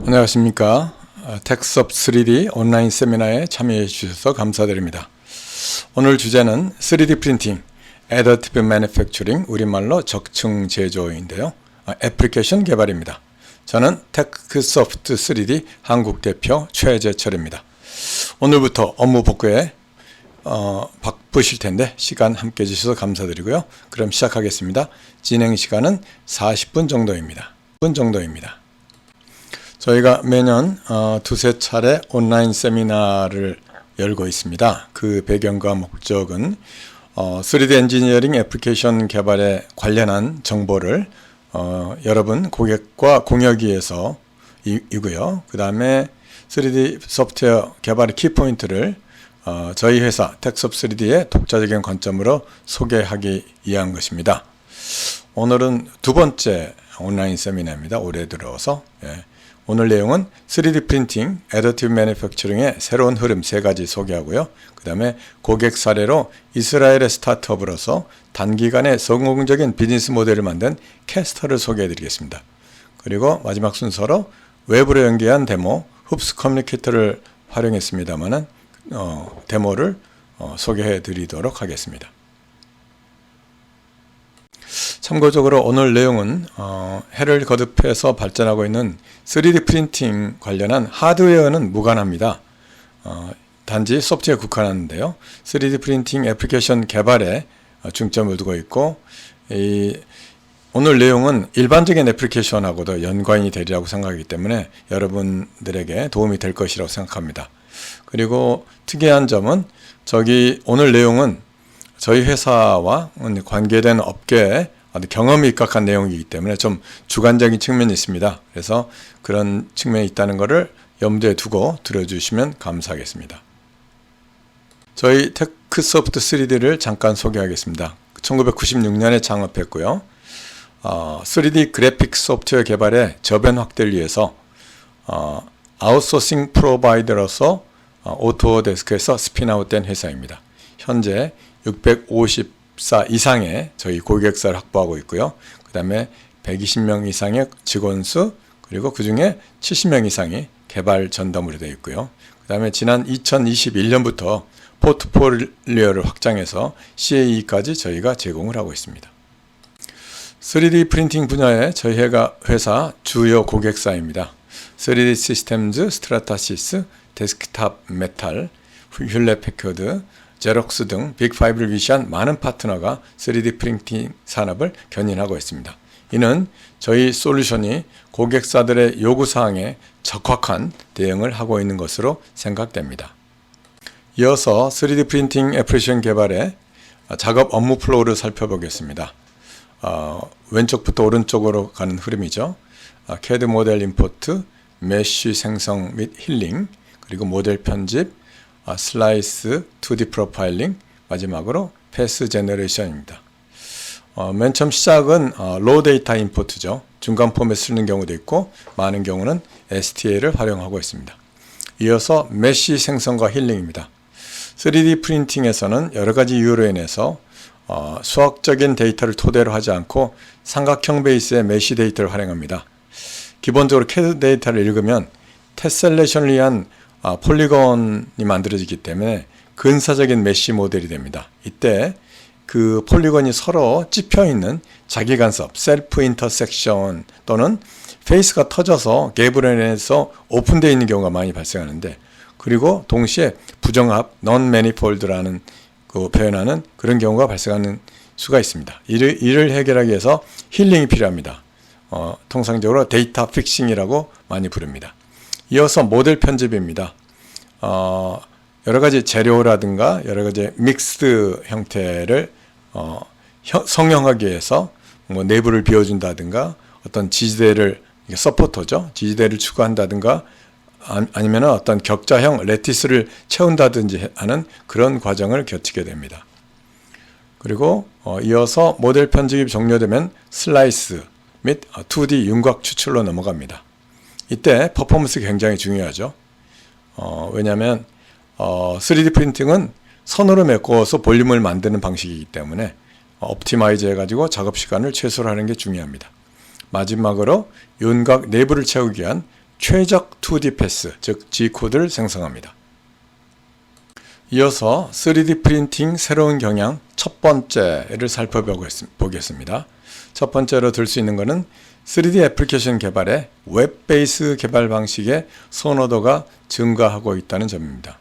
안녕하십니까. 텍스업 3D 온라인 세미나에 참여해 주셔서 감사드립니다. 오늘 주제는 3D 프린팅, Additive Manufacturing, 우리말로 적층 제조인데요. 애플리케이션 개발입니다. 저는 텍스소프트 3D 한국 대표 최재철입니다. 오늘부터 업무 복구에 바쁘실 텐데 시간 함께 해주셔서 감사드리고요. 그럼 시작하겠습니다. 진행 시간은 40분 정도입니다. 저희가 매년 두세 차례 온라인 세미나를 열고 있습니다. 그 배경과 목적은 3D 엔지니어링 애플리케이션 개발에 관련한 정보를 여러분 고객과 공유하기 위해서 이고요. 그 다음에 3D 소프트웨어 개발의 키포인트를 저희 회사 텍스업 3D의 독자적인 관점으로 소개하기 위한 것입니다. 오늘은 두 번째 온라인 세미나입니다. 올해 들어서. 오늘 내용은 3D 프린팅, Additive Manufacturing의 새로운 흐름 세 가지 소개하고요. 그 다음에 고객 사례로 이스라엘의 스타트업으로서 단기간에 성공적인 비즈니스 모델을 만든 캐스터를 소개해 드리겠습니다. 그리고 마지막 순서로 외부로 연계한 데모, 흡스 커뮤니케이터를 활용했습니다만은 데모를 소개해 드리도록 하겠습니다. 참고적으로 오늘 내용은 해를 거듭해서 발전하고 있는 3D 프린팅 관련한 하드웨어는 무관합니다. 단지 소프트웨어에 국한하는데요. 3D 프린팅 애플리케이션 개발에 중점을 두고 있고 오늘 내용은 일반적인 애플리케이션하고도 연관이 되리라고 생각하기 때문에 여러분들에게 도움이 될 것이라고 생각합니다. 그리고 특이한 점은 오늘 내용은 저희 회사와 관계된 업계에 경험이 입각한 내용이기 때문에 좀 주관적인 측면이 있습니다. 그래서 그런 측면이 있다는 것을 염두에 두고 들어주시면 감사하겠습니다. 저희 텍스소프트 3D를 잠깐 소개하겠습니다. 1996년에 창업했고요. 3D 그래픽 소프트웨어 개발의 저변 확대를 위해서 아웃소싱 프로바이더로서 오토데스크에서 스핀아웃된 회사입니다. 현재 654 이상의 저희 고객사를 확보하고 있고요. 그 다음에 120명 이상의 직원 수, 그리고 그 중에 70명 이상이 개발 전담으로 되어 있고요. 그 다음에 지난 2021년부터 포트폴리오를 확장해서 CAE까지 저희가 제공을 하고 있습니다. 3D 프린팅 분야의 저희 회사 주요 고객사입니다. 3D 시스템즈, 스트라타시스, 데스크탑 메탈, 휴렛 패커드, 제록스 등 빅5를 위시한 많은 파트너가 3D 프린팅 산업을 견인하고 있습니다. 이는 저희 솔루션이 고객사들의 요구사항에 적확한 대응을 하고 있는 것으로 생각됩니다. 이어서 3D 프린팅 애플리케이션 개발의 작업 업무 플로우를 살펴보겠습니다. 왼쪽부터 오른쪽으로 가는 흐름이죠. CAD 모델 임포트, 메쉬 생성 및 힐링, 그리고 모델 편집, 슬라이스, 2D 프로파일링, 마지막으로 패스 제너레이션입니다. 맨 처음 시작은 로우 데이터 임포트죠. 중간 포맷 쓰는 경우도 있고 많은 경우는 STL을 활용하고 있습니다. 이어서 메쉬 생성과 힐링입니다. 3D 프린팅에서는 여러 가지 이유로 인해서 수학적인 데이터를 토대로 하지 않고 삼각형 베이스의 메쉬 데이터를 활용합니다. 기본적으로 CAD 데이터를 읽으면 테셀레이션을 위한 폴리건이 만들어지기 때문에 근사적인 메쉬 모델이 됩니다. 이때 그 폴리건이 서로 찝혀있는 자기 간섭, 셀프 인터섹션 또는 페이스가 터져서 갭으로 인해서 오픈되어 있는 경우가 많이 발생하는데, 그리고 동시에 부정합, non manifold라는 표현하는 그런 경우가 발생하는 수가 있습니다. 이를 해결하기 위해서 힐링이 필요합니다. 통상적으로 데이터 픽싱이라고 많이 부릅니다. 이어서 모델 편집입니다. 여러 가지 재료라든가 여러 가지 믹스드 형태를 성형하기 위해서 내부를 비워준다든가 어떤 지지대를 서포터죠. 지지대를 추가한다든가 아니면 어떤 격자형 레티스를 채운다든지 하는 그런 과정을 거치게 됩니다. 그리고 이어서 모델 편집이 종료되면 슬라이스 및 2D 윤곽 추출로 넘어갑니다. 이때 퍼포먼스가 굉장히 중요하죠. 왜냐하면 3D 프린팅은 선으로 메꿔서 볼륨을 만드는 방식이기 때문에 옵티마이즈 해가지고 작업 시간을 최소로 하는 게 중요합니다. 마지막으로 윤곽 내부를 채우기 위한 최적 2D 패스, 즉 G코드를 생성합니다. 이어서 3D 프린팅 새로운 경향 첫 번째를 살펴보겠습니다. 첫 번째로 들 수 있는 것은 3D 애플리케이션 개발에 웹 베이스 개발 방식의 선호도가 증가하고 있다는 점입니다.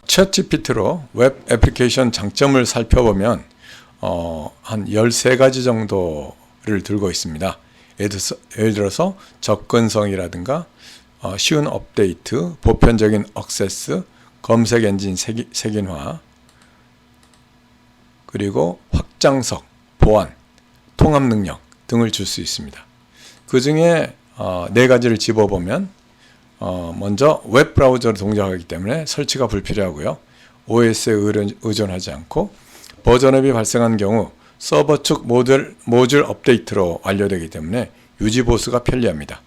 챗GPT로 웹 애플리케이션 장점을 살펴보면 한 13가지 정도를 들고 있습니다. 예를 들어서 접근성이라든가 쉬운 업데이트, 보편적인 액세스, 검색 엔진 색인화, 그리고 확장성, 보안, 통합 능력 등을 줄 수 있습니다. 그 중에 4가지를 집어보면 먼저 웹 브라우저로 동작하기 때문에 설치가 불필요하고요. OS에 의존하지 않고 버전업이 발생한 경우 서버 측 모듈 업데이트로 완료되기 때문에 유지 보수가 편리합니다.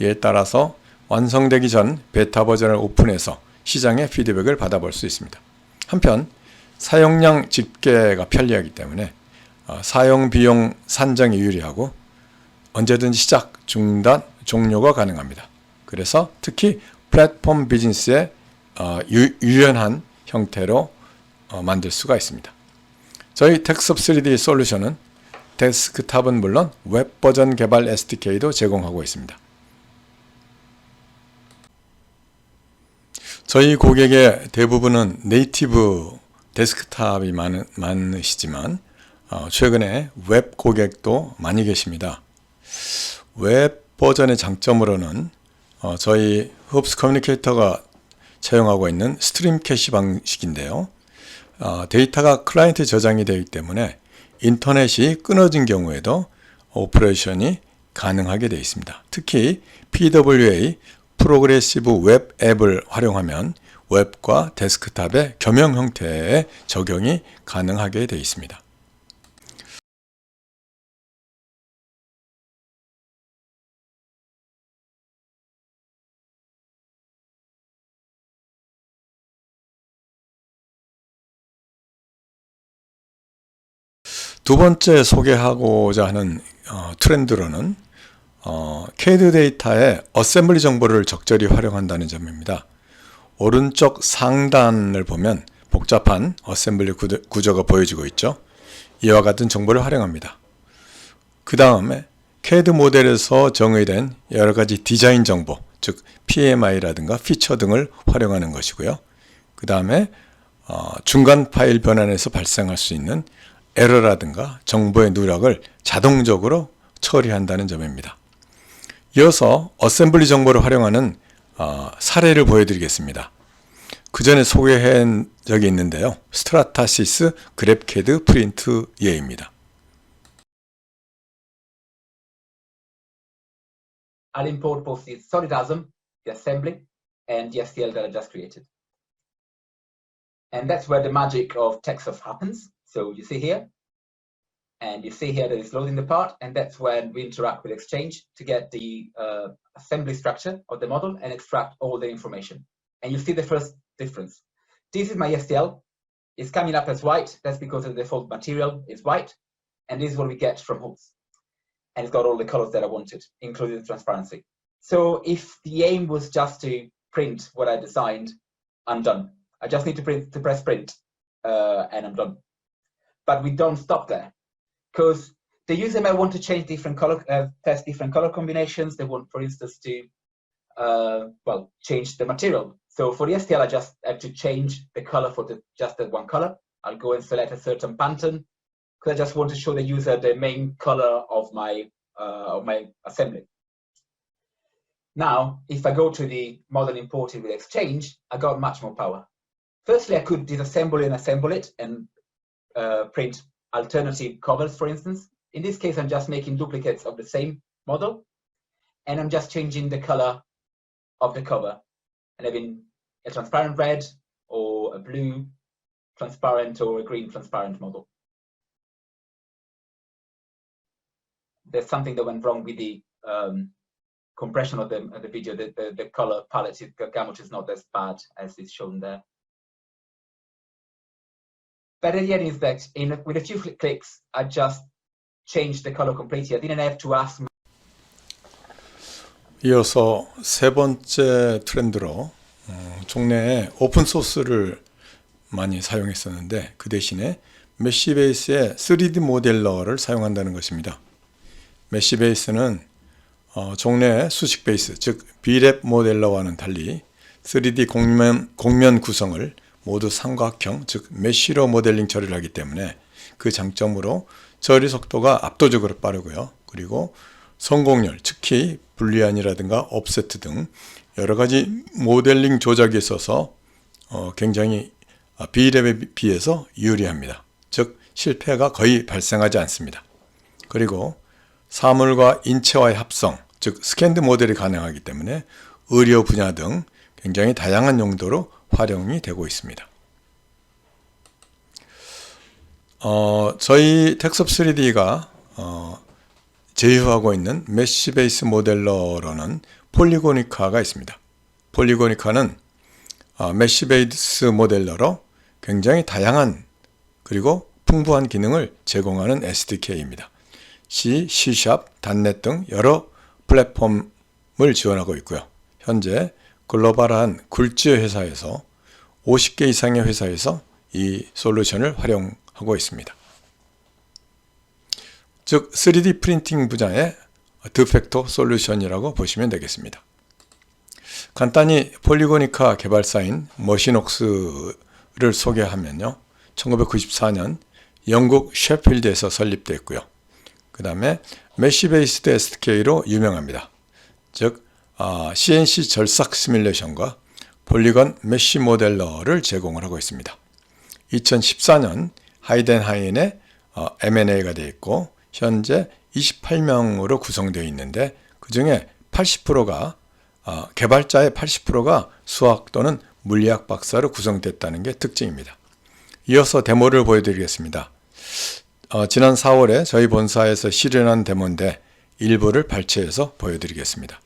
이에 따라서 완성되기 전 베타 버전을 오픈해서 시장의 피드백을 받아볼 수 있습니다. 한편 사용량 집계가 편리하기 때문에 사용 비용 산정이 유리하고 언제든지 시작, 중단, 종료가 가능합니다. 그래서 특히 플랫폼 비즈니스에 유연한 형태로 만들 수가 있습니다. 저희 텍스업 3D 솔루션은 데스크탑은 물론 웹 버전 개발 SDK도 제공하고 있습니다. 저희 고객의 대부분은 네이티브 데스크탑이 많으시지만 최근에 웹 고객도 많이 계십니다. 웹 버전의 장점으로는 저희 흡스 커뮤니케이터가 사용하고 있는 스트림 캐시 방식인데요. 데이터가 클라이언트에 저장이 되기 때문에 인터넷이 끊어진 경우에도 오퍼레이션이 가능하게 되어 있습니다. 특히 PWA 프로그레시브 웹 앱을 활용하면 웹과 데스크탑의 겸용 형태의 적용이 가능하게 되어 있습니다. 두 번째 소개하고자 하는 트렌드로는 CAD 데이터의 어셈블리 정보를 적절히 활용한다는 점입니다. 오른쪽 상단을 보면 복잡한 어셈블리 구조가 보여지고 있죠. 이와 같은 정보를 활용합니다. 그 다음에 CAD 모델에서 정의된 여러 가지 디자인 정보, 즉 PMI라든가 피처 등을 활용하는 것이고요. 그 다음에 중간 파일 변환에서 발생할 수 있는 에러라든가 정보의 누락을 자동적으로 처리한다는 점입니다. 이어서 어셈블리 정보를 활용하는 사례를 보여드리겠습니다. 그 전에 소개한 적이 있는데요. 스트라타시스 그래프캐드 프린트 예입니다. I'll import both the solidasm, the assembly, and the STL that I just created. And that's where the magic of Texas happens. So you see here, and you see here that it's loading the part, and that's when we interact with Exchange to get the assembly structure of the model and extract all the information. And you see the first difference. This is my STL. It's coming up as white. That's because the default material is white. And this is what we get from Hooks. And it's got all the colors that I wanted, including the transparency. So if the aim was just to print what I designed, I'm done. I just need to press print, and I'm done. But we don't stop there, because the user may want to change different color, test different color combinations. They want, for instance, to change the material. So for the STL, I just have to change the color for just that one color. I'll go and select a certain Pantone, because I just want to show the user the main color of my assembly. Now, if I go to the model imported with Exchange, I got much more power. Firstly, I could disassemble and assemble it and print alternative covers, for instance. In this case, I'm just making duplicates of the same model, and I'm just changing the color of the cover and having a transparent red or a blue transparent or a green transparent model. There's something that went wrong with the compression of the video. The color palette gamut is not as bad as is shown there. But the idea is that with a few clicks, I just changed the color completely. I didn't have to ask. 이어서 세 번째 트렌드로 종래에 오픈소스를 많이 사용했었는데 그 대신에 메쉬베이스의 3D 모델러를 사용한다는 것입니다. 메쉬베이스는 종래의 수식베이스, 즉 B랩 모델러와는 달리 3D 곡면 구성을 모두 삼각형, 즉 메쉬로 모델링 처리를 하기 때문에 그 장점으로 처리 속도가 압도적으로 빠르고요. 그리고 성공률, 특히 불리안이라든가 옵세트 등 여러 가지 모델링 조작에 있어서 굉장히 B랩에 비해서 유리합니다. 즉 실패가 거의 발생하지 않습니다. 그리고 사물과 인체와의 합성, 즉 스캔드 모델이 가능하기 때문에 의료 분야 등 굉장히 다양한 용도로 활용이 되고 있습니다. 저희 텍섭3D가 제휴하고 있는 메쉬베이스 모델러로는 폴리고니카가 있습니다. 폴리고니카는 메쉬베이스 모델러로 굉장히 다양한 그리고 풍부한 기능을 제공하는 SDK입니다. C, C#, .NET 등 여러 플랫폼을 지원하고 있고요. 현재 글로벌한 굴지의 회사에서 50개 이상의 회사에서 이 솔루션을 활용하고 있습니다. 즉 3D 프린팅 분야의 드팩토 솔루션이라고 보시면 되겠습니다. 간단히 폴리고니카 개발사인 머신웍스를 소개하면요. 1994년 영국 셰필드에서 설립됐고요. 그 다음에 메쉬베이스드 SDK로 유명합니다. 즉 CNC 절삭 시뮬레이션과 폴리건 메쉬 모델러를 제공을 하고 있습니다. 2014년 하이덴하이엔에 M&A가 되어 있고 현재 28명으로 구성되어 있는데 그 중에 80%가 개발자의 80%가 수학 또는 물리학 박사로 구성됐다는 게 특징입니다. 이어서 데모를 보여드리겠습니다. 지난 4월에 저희 본사에서 실현한 데모인데 일부를 발췌해서 보여드리겠습니다.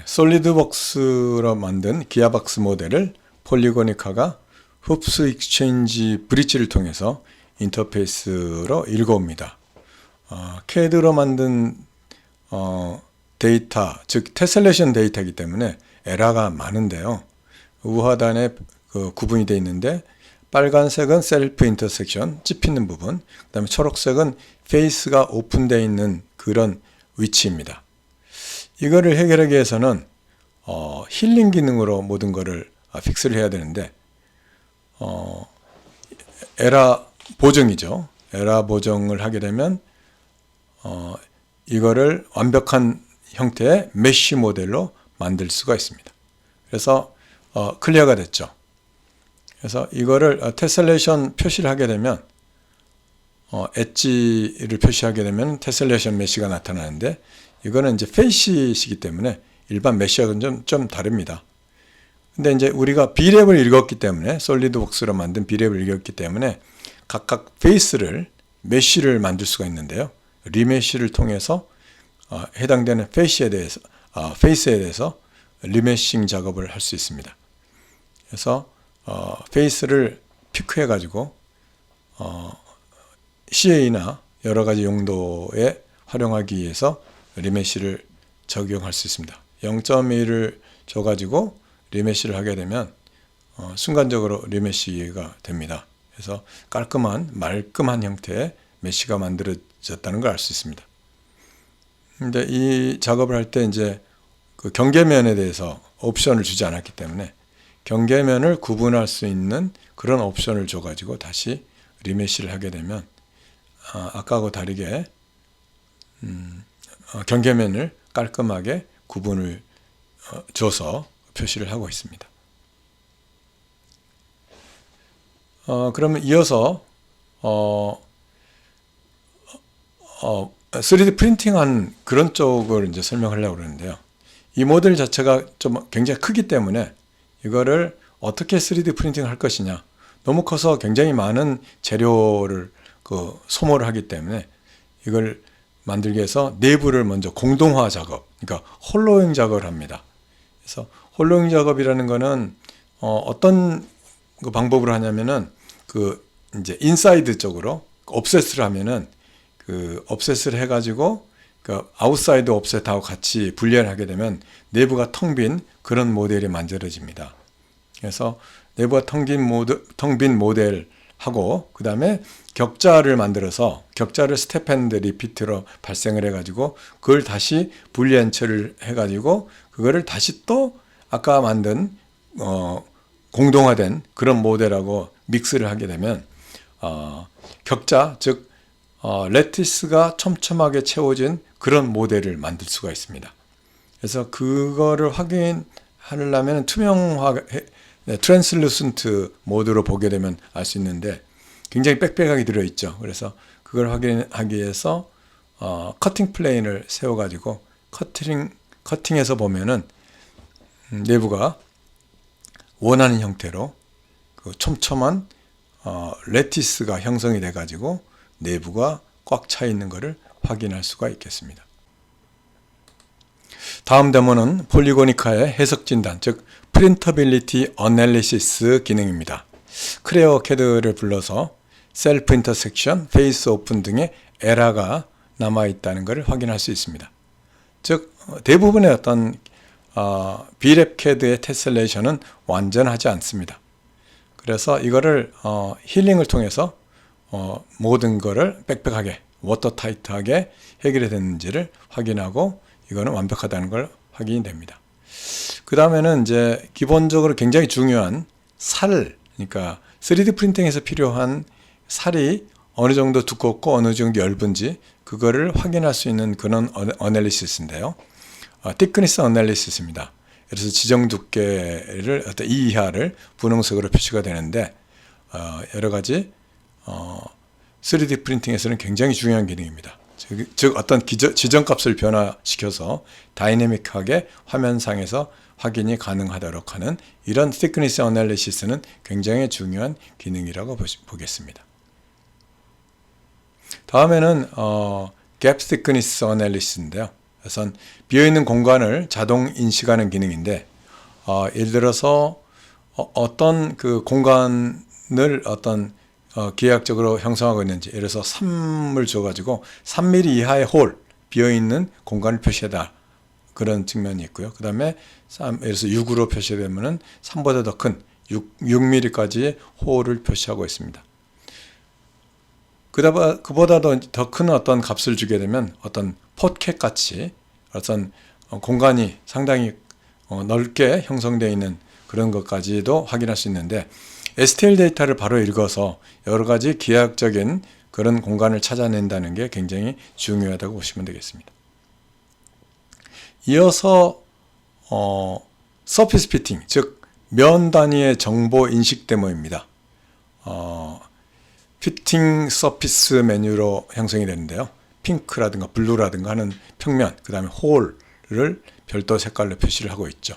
솔리드웍스로 만든 기아박스 모델을 폴리고니카가 흡수 익스체인지 브릿지를 통해서 인터페이스로 읽어옵니다. CAD로 만든 데이터, 즉 테셀레이션 데이터이기 때문에 에러가 많은데요. 우하단에 구분이 되어 있는데 빨간색은 셀프 인터섹션, 찝히는 부분, 그 다음에 초록색은 페이스가 오픈되어 있는 그런 위치입니다. 이거를 해결하기 위해서는 힐링 기능으로 모든 거를 픽스를 해야 되는데 에러 보정이죠. 에러 보정을 하게 되면 이거를 완벽한 형태의 메쉬 모델로 만들 수가 있습니다. 그래서 클리어가 됐죠. 그래서 이거를 테셀레이션 표시를 하게 되면 엣지를 표시하게 되면 테셀레이션 메쉬가 나타나는데 이거는 이제 페이시이기 때문에 일반 메쉬하고는 좀 다릅니다. 근데 이제 우리가 B랩을 읽었기 때문에 솔리드웍스로 만든 B랩을 읽었기 때문에 각각 페이스를 메쉬를 만들 수가 있는데요. 리메쉬를 통해서 해당되는 페이스에 대해서 리메싱 작업을 할 수 있습니다. 그래서 페이스를 피크해 가지고 CA나 여러 가지 용도에 활용하기 위해서 리메쉬를 적용할 수 있습니다. 0.1을 줘가지고 리메쉬를 하게 되면 순간적으로 리메쉬가 됩니다. 그래서 깔끔한 말끔한 형태의 메쉬가 만들어졌다는 걸 알 수 있습니다. 근데 이 작업을 할 때 이제 그 경계면에 대해서 옵션을 주지 않았기 때문에 경계면을 구분할 수 있는 그런 옵션을 줘가지고 다시 리메쉬를 하게 되면 아까하고 다르게 경계면을 깔끔하게 구분을 줘서 표시를 하고 있습니다. 그러면 이어서 3D 프린팅한 그런 쪽을 이제 설명하려고 그러는데요. 이 모델 자체가 좀 굉장히 크기 때문에 이거를 어떻게 3D 프린팅을 할 것이냐, 너무 커서 굉장히 많은 재료를 소모를 하기 때문에 이걸 만들기 위해서 내부를 먼저 공동화 작업, 그러니까 홀로잉 작업을 합니다. 그래서 홀로잉 작업이라는 거는 어떤 그 방법으로 하냐면은 그 이제 인사이드 쪽으로 옵셋을 하면은 그 옵셋을 해가지고 그 아웃사이드 옵셋하고 같이 분리를 하게 되면 내부가 텅 빈 그런 모델이 만들어집니다. 그래서 내부가 텅 빈 모델하고 그 다음에 격자를 만들어서 격자를 스텝 앤드 리피트로 발생을 해가지고 그걸 다시 분리 엔처를 해가지고 그거를 다시 또 아까 만든 공동화된 그런 모델하고 믹스를 하게 되면 격자 즉 레티스가 촘촘하게 채워진 그런 모델을 만들 수가 있습니다. 그래서 그거를 확인하려면 투명화 트랜슬루센트 모드로 보게 되면 알 수 있는데 굉장히 빽빽하게 들어있죠. 그래서 그걸 확인하기 위해서 커팅 플레인을 세워가지고 커팅해서 보면은 내부가 원하는 형태로 그 촘촘한 레티스가 형성이 돼가지고 내부가 꽉 차 있는 것을 확인할 수가 있겠습니다. 다음 데모는 폴리고니카의 해석 진단, 즉 프린터빌리티 어널리시스 기능입니다. 크레어 캐드를 불러서 셀프 인터섹션, 페이스 오픈 등의 에러가 남아있다는 것을 확인할 수 있습니다. 즉 대부분의 어떤 비랩 캐드의 테셀레이션은 완전하지 않습니다. 그래서 이거를 힐링을 통해서 모든 거를 빽빽하게 워터타이트하게 해결이 됐는지를 확인하고 이거는 완벽하다는 걸 확인이 됩니다. 그 다음에는 이제 기본적으로 굉장히 중요한 살, 그러니까 3D 프린팅에서 필요한 살이 어느 정도 두껍고 어느 정도 얇은지 그거를 확인할 수 있는 그런 어널리시스인데요. thickness 어널리시스입니다. 그래서 지정 두께를 어떤 이 이하를 분홍색으로 표시가 되는데 여러 가지 3D 프린팅에서는 굉장히 중요한 기능입니다. 즉 어떤 지정값을 변화시켜서 다이내믹하게 화면상에서 확인이 가능하도록 하는 이런 thickness 어널리시스는 굉장히 중요한 기능이라고 보겠습니다. 다음에는 gap thickness 어널리시스인데요. 그래서 비어있는 공간을 자동 인식하는 기능인데 예를 들어서 어떤 그 공간을 어떤 기하학적으로 형성하고 있는지 예를 들어서 3을 줘가지고 3mm 이하의 홀 비어있는 공간을 표시해다 그런 측면이 있고요. 그 다음에 예를 들어서 6으로 표시되면은 3보다 더 큰 6mm까지의 홀을 표시하고 있습니다. 그보다 더 큰 어떤 값을 주게 되면 어떤 포켓 같이 어떤 공간이 상당히 넓게 형성되어 있는 그런 것까지도 확인할 수 있는데 STL 데이터를 바로 읽어서 여러 가지 기하학적인 그런 공간을 찾아낸다는 게 굉장히 중요하다고 보시면 되겠습니다. 이어서 서피스 피팅, 즉 면 단위의 정보 인식 데모입니다. 피팅 서피스 메뉴로 형성이 되는데요. 핑크라든가 블루라든가 하는 평면, 그 다음에 홀을 별도 색깔로 표시를 하고 있죠.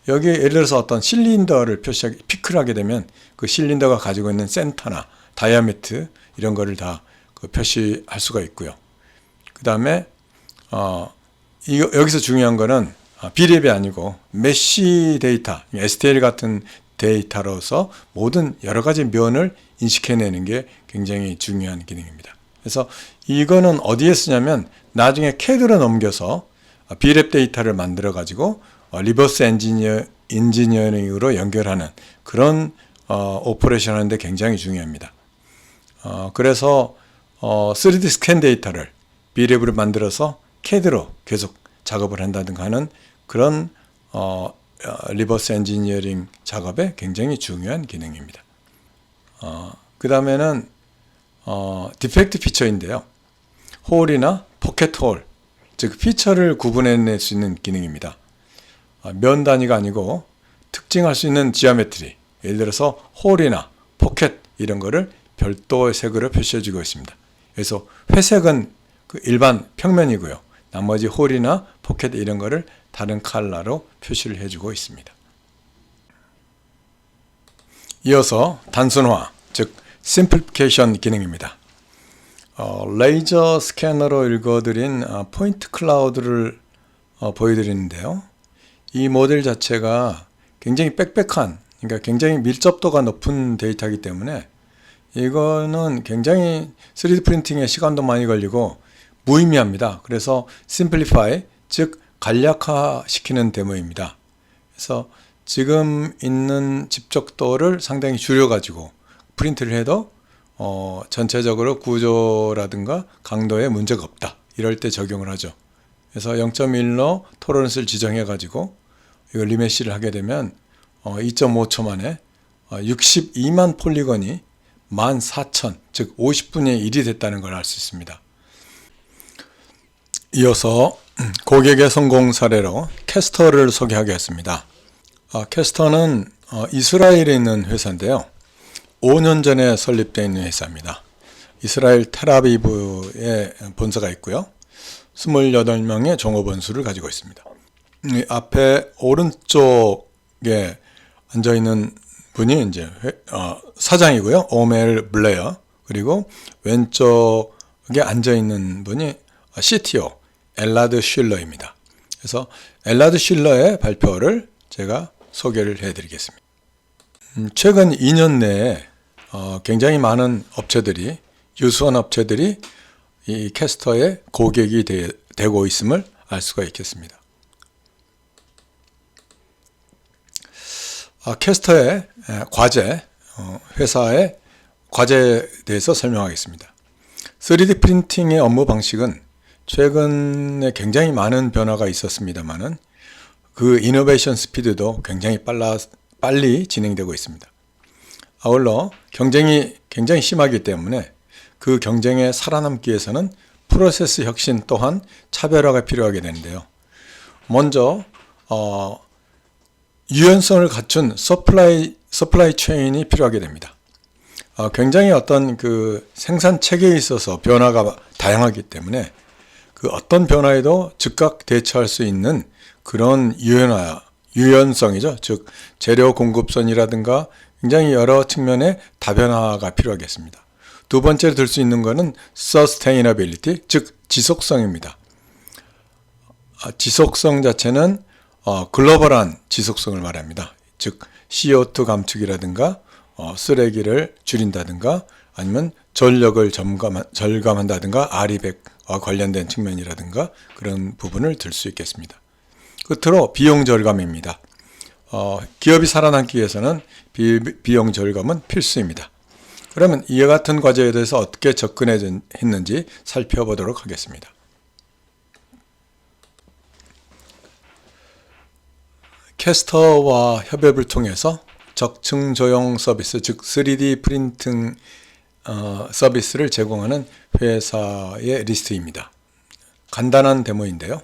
여기에 예를 들어서 어떤 실린더를 피크를 하게 되면 그 실린더가 가지고 있는 센터나 다이아미터 이런 거를 다 표시할 수가 있고요. 그 다음에 여기서 중요한 거는 비랩이 아니고 메쉬 데이터, STL 같은 데이터로서 모든 여러 가지 면을 인식해내는 게 굉장히 중요한 기능입니다. 그래서 이거는 어디에 쓰냐면 나중에 CAD로 넘겨서 비랩 데이터를 만들어 가지고 리버스 엔지니어링으로 연결하는 그런 오퍼레이션 하는데 굉장히 중요합니다. 그래서 3D 스캔 데이터를 비랩으로 만들어서 CAD로 계속 작업을 한다든가 하는 그런 리버스 엔지니어링 작업에 굉장히 중요한 기능입니다. 그 다음에는 디펙트 피처인데요. 홀이나 포켓 홀, 즉 피처를 구분해낼 수 있는 기능입니다. 면 단위가 아니고 특징할 수 있는 지오메트리, 예를 들어서 홀이나 포켓 이런 거를 별도의 색으로 표시해주고 있습니다. 그래서 회색은 그 일반 평면이고요. 나머지 홀이나 포켓 이런 거를 다른 컬러로 표시를 해주고 있습니다. 이어서 단순화, 즉 심플리피케이션 기능입니다. 레이저 스캐너로 읽어드린 포인트 클라우드를 보여드리는데요. 이 모델 자체가 굉장히 빽빽한, 그러니까 굉장히 밀접도가 높은 데이터이기 때문에 이거는 굉장히 3D 프린팅에 시간도 많이 걸리고 무의미합니다. 그래서 심플리파이, 즉 간략화 시키는 데모입니다. 그래서 지금 있는 집적도를 상당히 줄여가지고 프린트를 해도 전체적으로 구조라든가 강도에 문제가 없다. 이럴 때 적용을 하죠. 그래서 0.1로 토러런스를 지정해가지고 이걸 리메시를 하게 되면 2.5초 만에 62만 폴리건이 14,000, 즉 50분의 1이 됐다는 걸 알 수 있습니다. 이어서 고객의 성공 사례로 캐스터를 소개하겠습니다. 캐스터는 이스라엘에 있는 회사인데요. 5년 전에 설립되어 있는 회사입니다. 이스라엘 텔아비브에 본사가 있고요. 28명의 종업원수를 가지고 있습니다. 이 앞에 오른쪽에 앉아있는 분이 이제 사장이고요. 오멜 블레어. 그리고 왼쪽에 앉아있는 분이 CTO 엘라드 슐러입니다. 그래서 엘라드 슐러의 발표를 제가 소개를 해드리겠습니다. 최근 2년 내에 굉장히 많은 업체들이, 유수한 업체들이 이 캐스터의 고객이 되고 있음을 알 수가 있겠습니다. 캐스터의 과제, 회사의 과제에 대해서 설명하겠습니다. 3D 프린팅의 업무 방식은 최근에 굉장히 많은 변화가 있었습니다만은 그 이노베이션 스피드도 굉장히 빨리 진행되고 있습니다. 아울러 경쟁이 굉장히 심하기 때문에 그 경쟁에 살아남기 위해서는 프로세스 혁신 또한 차별화가 필요하게 되는데요. 먼저 유연성을 갖춘 서플라이 체인이 필요하게 됩니다. 굉장히 어떤 그 생산 체계에 있어서 변화가 다양하기 때문에 그 어떤 변화에도 즉각 대처할 수 있는 그런 유연성이죠. 즉 재료 공급선이라든가 굉장히 여러 측면의 다변화가 필요하겠습니다. 두 번째로 들 수 있는 것은 sustainability, 즉 지속성입니다. 지속성 자체는 글로벌한 지속성을 말합니다. 즉 CO2 감축이라든가 쓰레기를 줄인다든가 아니면 전력을 절감한다든가 RE100와 관련된 측면이라든가 그런 부분을 들 수 있겠습니다. 끝으로 비용 절감입니다. 기업이 살아남기 위해서는 비용 절감은 필수입니다. 그러면 이와 같은 과제에 대해서 어떻게 접근했는지 살펴보도록 하겠습니다. 캐스터와 협업을 통해서 적층 조형 서비스, 즉 3D 프린팅 서비스를 제공하는 회사의 리스트입니다. 간단한 데모인데요.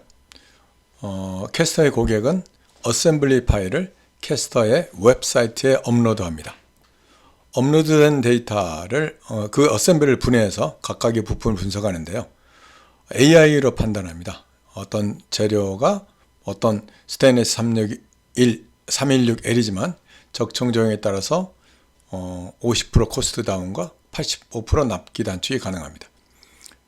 캐스터의 고객은 어셈블리 파일을 캐스터의 웹사이트에 업로드합니다. 업로드된 데이터를 그 어셈블리를 분해해서 각각의 부품을 분석하는데요. AI로 판단합니다. 어떤 재료가 어떤 스테인리스 316L이지만 적층 조형에 따라서 50% 코스트 다운과 85% 납기 단축이 가능합니다.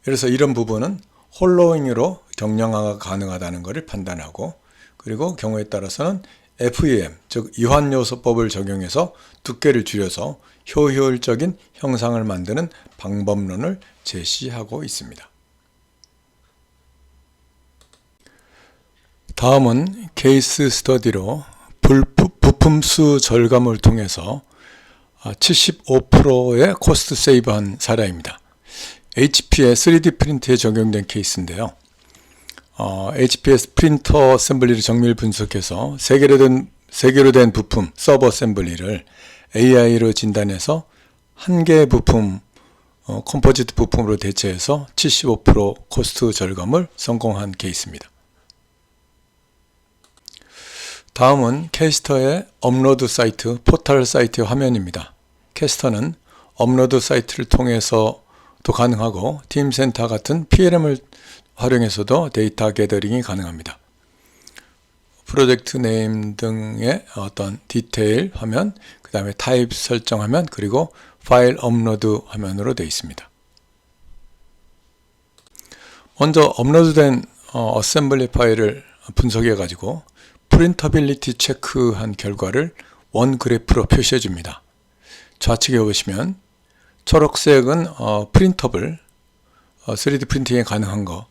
그래서 이런 부분은 홀로잉으로 경량화가 가능하다는 것을 판단하고, 그리고 경우에 따라서는 FEM, 즉 이환요소법을 적용해서 두께를 줄여서 효율적인 형상을 만드는 방법론을 제시하고 있습니다. 다음은 케이스 스터디로 부품수 절감을 통해서 75%의 코스트 세이브한 사례입니다. HP의 3D 프린트에 적용된 케이스인데요. HP의 프린터 어셈블리를 정밀 분석해서 3개로 된 부품 서버 어셈블리를 AI로 진단해서 한 개의 부품 컴포지트 부품으로 대체해서 75% 코스트 절감을 성공한 케이스입니다. 다음은 캐스터의 업로드 사이트, 포털 사이트의 화면입니다. 캐스터는 업로드 사이트를 통해서도 가능하고 팀센터 같은 PLM을 활용해서도 데이터 게더링이 가능합니다. 프로젝트 네임 등의 어떤 디테일 화면, 그 다음에 타입 설정 화면, 그리고 파일 업로드 화면으로 되어 있습니다. 먼저 업로드된 어셈블리 파일을 분석해 가지고 프린터빌리티 체크한 결과를 원 그래프로 표시해 줍니다. 좌측에 보시면 초록색은 프린터블, 3D 프린팅이 가능한 거,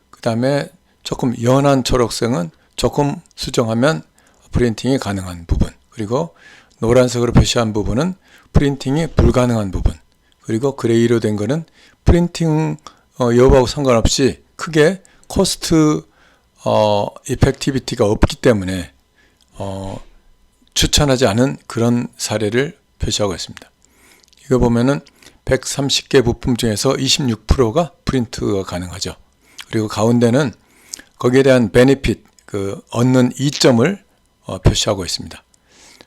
그 다음에 조금 연한 초록색은 조금 수정하면 프린팅이 가능한 부분, 그리고 노란색으로 표시한 부분은 프린팅이 불가능한 부분, 그리고 그레이로 된 거는 프린팅 여부하고 상관없이 크게 코스트 이펙티비티가 없기 때문에 추천하지 않은 그런 사례를 표시하고 있습니다. 이거 보면은 130개 부품 중에서 26%가 프린트가 가능하죠. 그리고 가운데는 거기에 대한 베네핏, 얻는 이점을 표시하고 있습니다.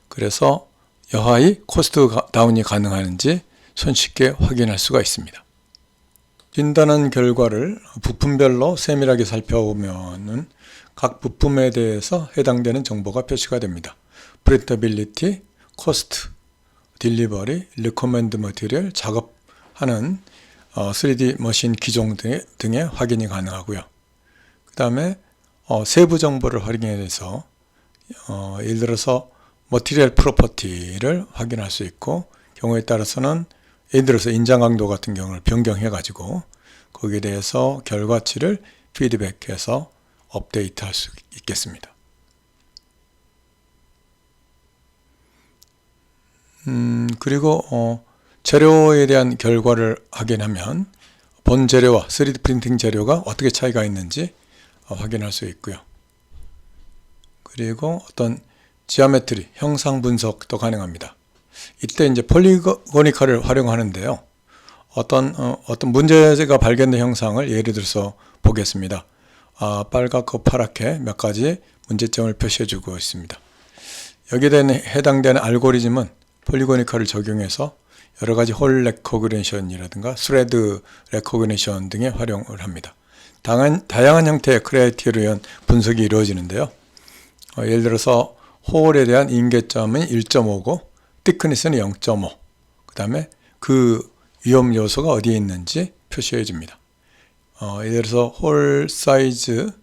그래서 여하이 코스트 다운이 가능한지 손쉽게 확인할 수가 있습니다. 진단한 결과를 부품별로 세밀하게 살펴보면은 각 부품에 대해서 해당되는 정보가 표시가 됩니다. 프린터빌리티, 코스트, 딜리버리, 리코멘드 머티리얼, 작업하는 3D 머신 기종 등의 확인이 가능하고요. 그 다음에 세부 정보를 활용해서 예를 들어서 머티리얼 프로퍼티를 확인할 수 있고, 경우에 따라서는 예를 들어서 인장 강도 같은 경우를 변경해 가지고 거기에 대해서 결과치를 피드백해서 업데이트할 수 있겠습니다. 그리고 재료에 대한 결과를 확인하면 본 재료와 3D 프린팅 재료가 어떻게 차이가 있는지 확인할 수 있고요. 그리고 어떤 지오메트리, 형상 분석도 가능합니다. 이때 이제 폴리고니컬을 활용하는데요. 어떤 문제가 발견된 형상을 예를 들어서 보겠습니다. 빨갛고 파랗게 몇 가지 문제점을 표시해 주고 있습니다. 여기에 해당되는 알고리즘은 폴리고니컬을 적용해서 여러 가지 홀 레코그니션이라든가 스레드 레코그니션 등의 활용을 합니다. 다양한 형태의 크라이테리언 분석이 이루어지는데요. 예를 들어서 홀에 대한 임계점은 1.5고 thickness는 0.5, 그 다음에 그 위험 요소가 어디에 있는지 표시해 줍니다. 예를 들어서 홀 사이즈가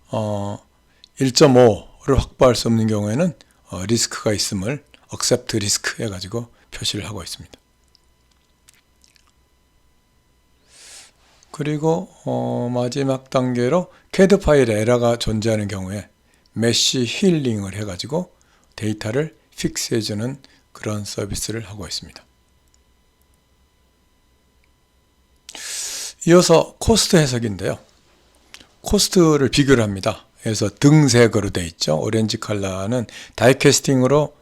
1.5를 확보할 수 없는 경우에는 리스크가 있음을 accept risk 해가지고 표시를 하고 있습니다. 그리고 마지막 단계로 CAD 파일에 에러가 존재하는 경우에 메쉬 힐링을 해가지고 데이터를 픽스해주는 그런 서비스를 하고 있습니다. 이어서 코스트 해석인데요. 코스트를 비교를 합니다. 그래서 등색으로 되어 있죠. 오렌지 컬러는 다이캐스팅으로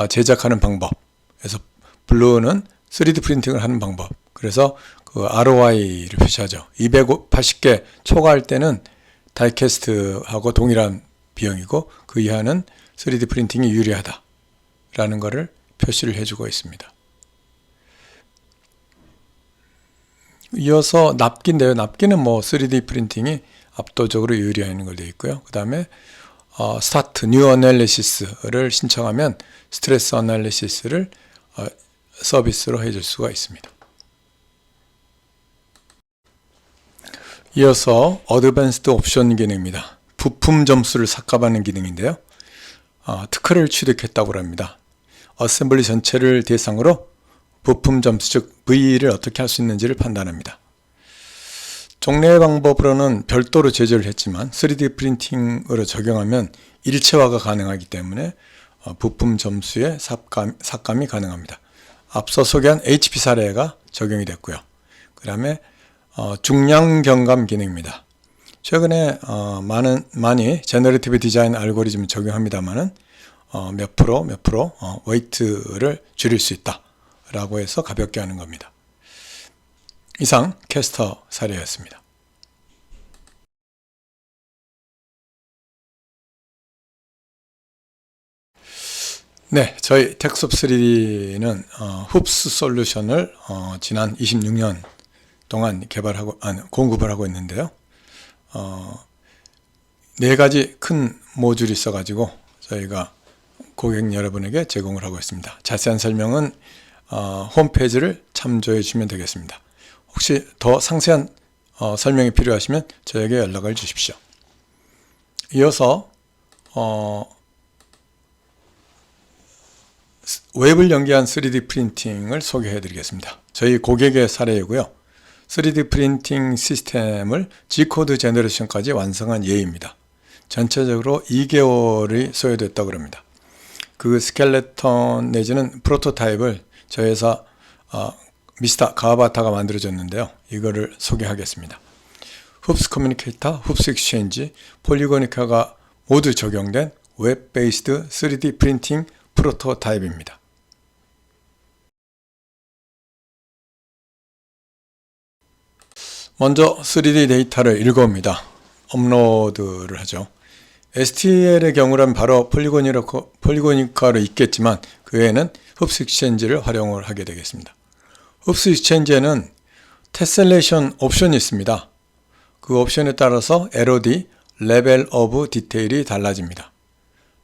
제작하는 방법, 그래서 블루는 3D 프린팅을 하는 방법, 그래서 그 ROI를 표시하죠. 280개 초과할 때는 다이캐스트하고 동일한 비용이고 그 이하는 3D 프린팅이 유리하다라는 것을 표시를 해주고 있습니다. 이어서 납기인데요. 납기는 3D 프린팅이 압도적으로 유리한 걸 되어 있고요. 그 다음에 스타트 뉴 어널리시스를 신청하면 스트레스 어널리시스를 서비스로 해줄 수가 있습니다. 이어서 어드밴스드 옵션 기능입니다. 부품 점수를 삭감하는 기능인데요. 특허를 취득했다고 합니다. 어셈블리 전체를 대상으로 부품 점수, 즉 V를 어떻게 할 수 있는지를 판단합니다. 종래의 방법으로는 별도로 제조를 했지만 3D 프린팅으로 적용하면 일체화가 가능하기 때문에 부품 점수의 삭감이 가능합니다. 앞서 소개한 HP 사례가 적용이 됐고요. 그 다음에 중량 경감 기능입니다. 최근에 많이 제너레이티브 디자인 알고리즘을 적용합니다만은 몇 프로 웨이트를 줄일 수 있다 라고 해서 가볍게 하는 겁니다. 이상 캐스터 사례였습니다. 네, 저희 텍스옵3D는 흡수 솔루션을 지난 26년 동안 공급을 하고 있는데요. 4가지 큰 모듈이 있어가지고 저희가 고객 여러분에게 제공을 하고 있습니다. 자세한 설명은 홈페이지를 참조해 주시면 되겠습니다. 혹시 더 상세한 설명이 필요하시면 저에게 연락을 주십시오. 이어서 웹을 연계한 3D 프린팅을 소개해 드리겠습니다. 저희 고객의 사례이고요. 3D 프린팅 시스템을 G코드 제너레이션까지 완성한 예입니다. 전체적으로 2개월이 소요됐다고 합니다. 그 스켈레톤 내지는 프로토타입을 저희 회사 미스터 가바타가 만들어줬는데요. 이거를 소개하겠습니다. 흡스 커뮤니케이터, 흡스 익스체인지, 폴리고니카가 모두 적용된 웹 베이스드 3D 프린팅 프로토타입입니다. 먼저 3D 데이터를 읽어옵니다. 업로드를 하죠. STL의 경우라면 바로 폴리고니카로 있겠지만 그 외에는 흡스 익스체인지를 활용을 하게 되겠습니다. 흡스 익스체인지에는 테셀레이션 옵션이 있습니다. 그 옵션에 따라서 LOD, 레벨 오브 디테일이 달라집니다.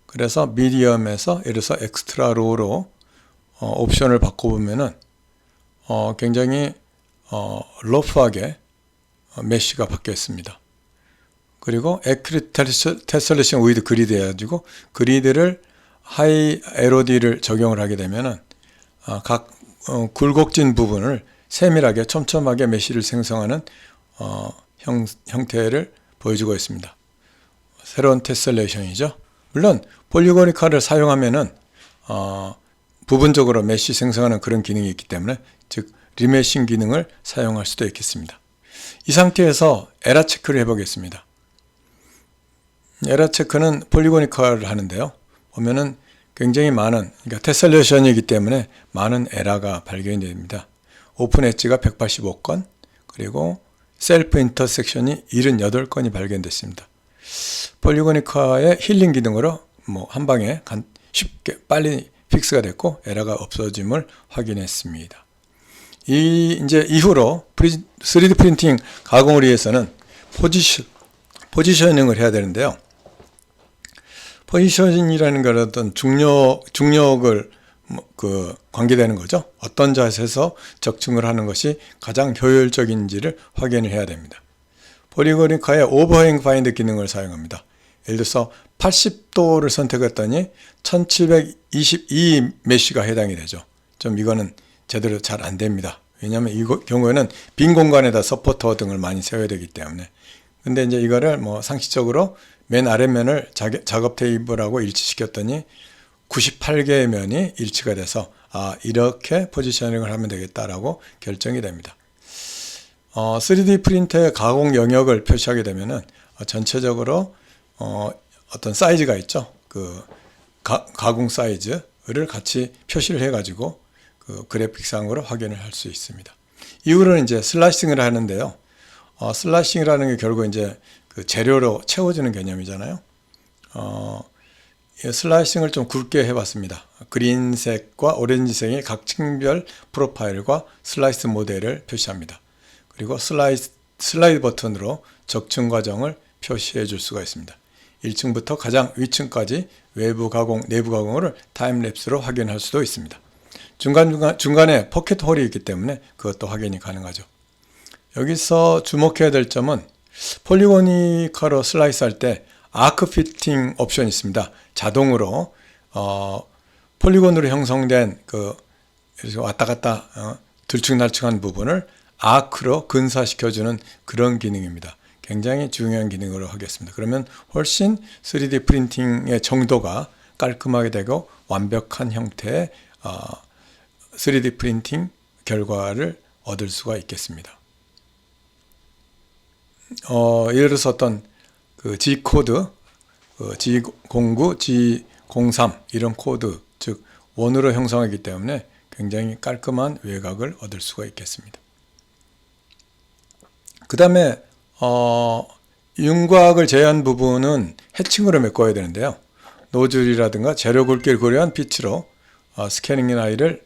그래서 미디엄에서 예를 들어서 엑스트라 로우로 옵션을 바꿔보면은 굉장히 러프하게 메쉬가 바뀌어 있습니다. 그리고 Accurate Tessellation with Grid 해가지고 그리드를 하이 LOD를 적용을 하게 되면은 각 굴곡진 부분을 세밀하게 촘촘하게 메쉬를 생성하는 형태를 보여주고 있습니다. 새로운 테셀레이션이죠. 물론 폴리고니카를 사용하면은 부분적으로 메쉬 생성하는 그런 기능이 있기 때문에 즉 리메싱 기능을 사용할 수도 있겠습니다. 이 상태에서 에러 체크를 해보겠습니다. 에러 체크는 폴리고니카를 하는데요. 보면은 굉장히 많은, 그러니까 테셀레이션이기 때문에 많은 에러가 발견이 됩니다. 오픈 엣지가 185건, 그리고 셀프 인터섹션이 78건이 발견됐습니다. 폴리고니카의 힐링 기능으로 한 방에 쉽게 빨리 픽스가 됐고 에러가 없어짐을 확인했습니다. 이제 이후로 3D 프린팅 가공을 위해서는 포지셔닝을 해야 되는데요. 포지셔닝이라는 건 어떤 중력을 관계되는 거죠. 어떤 자세에서 적중을 하는 것이 가장 효율적인지를 확인을 해야 됩니다. 폴리고니카의 오버행 파인드 기능을 사용합니다. 예를 들어서 80도를 선택했더니 1722 메쉬가 해당이 되죠. 좀 이거는 제대로 잘 안 됩니다. 왜냐하면 이 경우에는 빈 공간에다 서포터 등을 많이 세워야 되기 때문에. 근데 이제 이거를 상식적으로 맨 아랫면을 작업 테이블하고 일치시켰더니 98개의 면이 일치가 돼서 이렇게 포지셔닝을 하면 되겠다라고 결정이 됩니다. 3D 프린터의 가공 영역을 표시하게 되면은 전체적으로 어떤 사이즈가 있죠. 그 가공 사이즈를 같이 표시를 해가지고 그 그래픽상으로 확인을 할 수 있습니다. 이후로는 이제 슬라이싱을 하는데요. 슬라이싱이라는 게 결국 이제 그 재료로 채워주는 개념이잖아요. 슬라이싱을 좀 굵게 해봤습니다. 그린색과 오렌지색의 각 층별 프로파일과 슬라이스 모델을 표시합니다. 그리고 슬라이드 버튼으로 적층 과정을 표시해 줄 수가 있습니다. 1층부터 가장 위층까지 외부 가공, 내부 가공을 타임랩스로 확인할 수도 있습니다. 중간에 포켓 홀이 있기 때문에 그것도 확인이 가능하죠. 여기서 주목해야 될 점은 폴리고니카로 슬라이스 할 때 아크 피팅 옵션이 있습니다. 자동으로 폴리곤으로 형성된 그 왔다 갔다 들쭉날쭉한 부분을 아크로 근사시켜주는 그런 기능입니다. 굉장히 중요한 기능으로 하겠습니다. 그러면 훨씬 3D 프린팅의 정도가 깔끔하게 되고 완벽한 형태의 3D 프린팅 결과를 얻을 수가 있겠습니다. 예를 들어서 어떤 그 G코드, G09, G03 이런 코드, 즉 원으로 형성하기 때문에 굉장히 깔끔한 외곽을 얻을 수가 있겠습니다. 그 다음에 윤곽을 제한 부분은 해칭으로 메꿔야 되는데요. 노즐이라든가 재료 굵기를 고려한 빛으로 스캐닝 라인을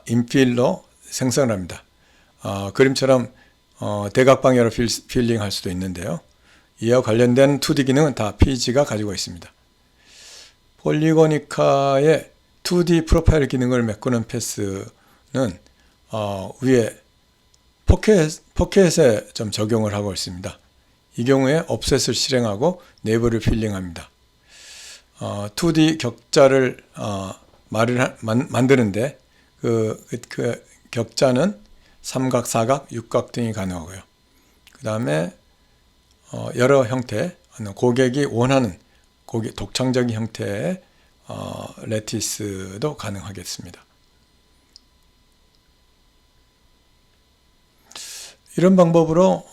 인필로 생성을 합니다. 그림처럼 대각방향으로 필링할 수도 있는데요. 이와 관련된 2D 기능은 다 PG가 가지고 있습니다. 폴리고니카의 2D 프로파일 기능을 메꾸는 패스는 위에 포켓에 좀 적용을 하고 있습니다. 이 경우에 옵셋을 실행하고 내부를 필링합니다. 2D 격자를 만드는데 그 격자는 삼각, 사각, 육각 등이 가능하고요. 그 다음에 여러 형태, 고객이 원하는 독창적인 형태의 레티스도 가능하겠습니다. 이런 방법으로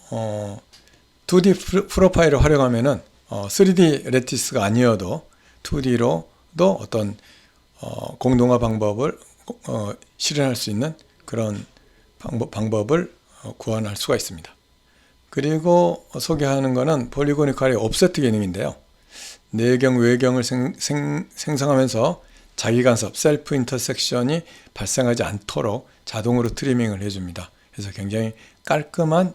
2D 프로파일을 활용하면은 3D 레티스가 아니어도 2D로도 어떤 공동화 방법을 실현할 수 있는 그런 방법을 구현할 수가 있습니다. 그리고 소개하는 것은 폴리고니컬의 옵셋 기능인데요. 내경, 외경을 생성하면서 자기간섭, 셀프 인터섹션이 발생하지 않도록 자동으로 트리밍을 해줍니다. 그래서 굉장히 깔끔한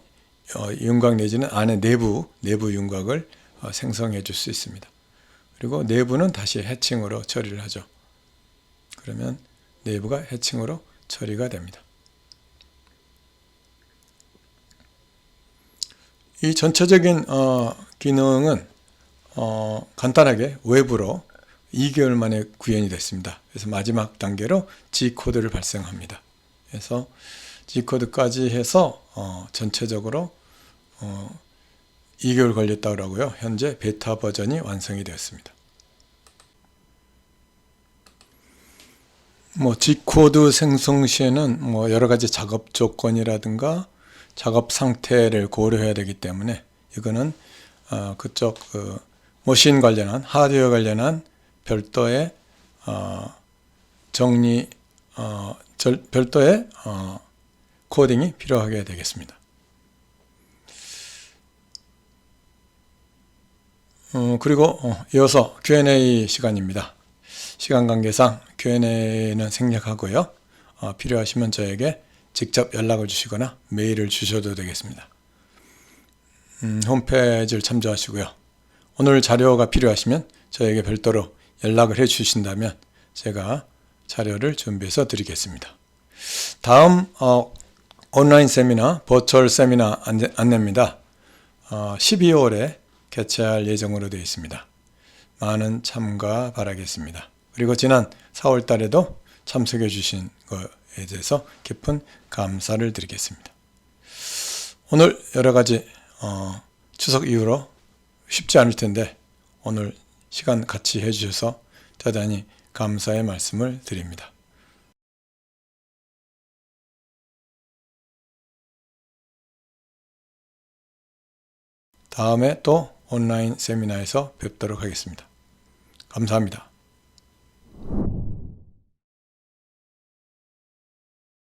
윤곽 내지는 안에 내부 윤곽을 생성해 줄 수 있습니다. 그리고 내부는 다시 해칭으로 처리를 하죠. 그러면 내부가 해칭으로 처리가 됩니다. 이 전체적인 기능은 간단하게 외부로 2개월 만에 구현이 됐습니다. 그래서 마지막 단계로 G코드를 발생합니다. 그래서 G코드까지 해서 전체적으로 2개월 걸렸다고 하고요. 현재 베타 버전이 완성이 되었습니다. G코드 생성 시에는 여러 가지 작업 조건이라든가 작업 상태를 고려해야 되기 때문에 이거는 그쪽 머신 관련한 하드웨어 관련한 별도의 별도의 코딩이 필요하게 되겠습니다. 그리고 이어서 Q&A 시간입니다. 시간 관계상 Q&A는 생략하고요. 필요하시면 저에게 직접 연락을 주시거나 메일을 주셔도 되겠습니다. 홈페이지를 참조하시고요. 오늘 자료가 필요하시면 저에게 별도로 연락을 해 주신다면 제가 자료를 준비해서 드리겠습니다. 다음 온라인 세미나, 버추얼 세미나 안내입니다. 12월에 개최할 예정으로 되어 있습니다. 많은 참가 바라겠습니다. 그리고 지난 4월 달에도 참석해 주신 것에 대해서 깊은 감사를 드리겠습니다. 오늘 여러 가지 추석 이후로 쉽지 않을 텐데 오늘 시간 같이 해주셔서 대단히 감사의 말씀을 드립니다. 다음에 또 온라인 세미나에서 뵙도록 하겠습니다. 감사합니다.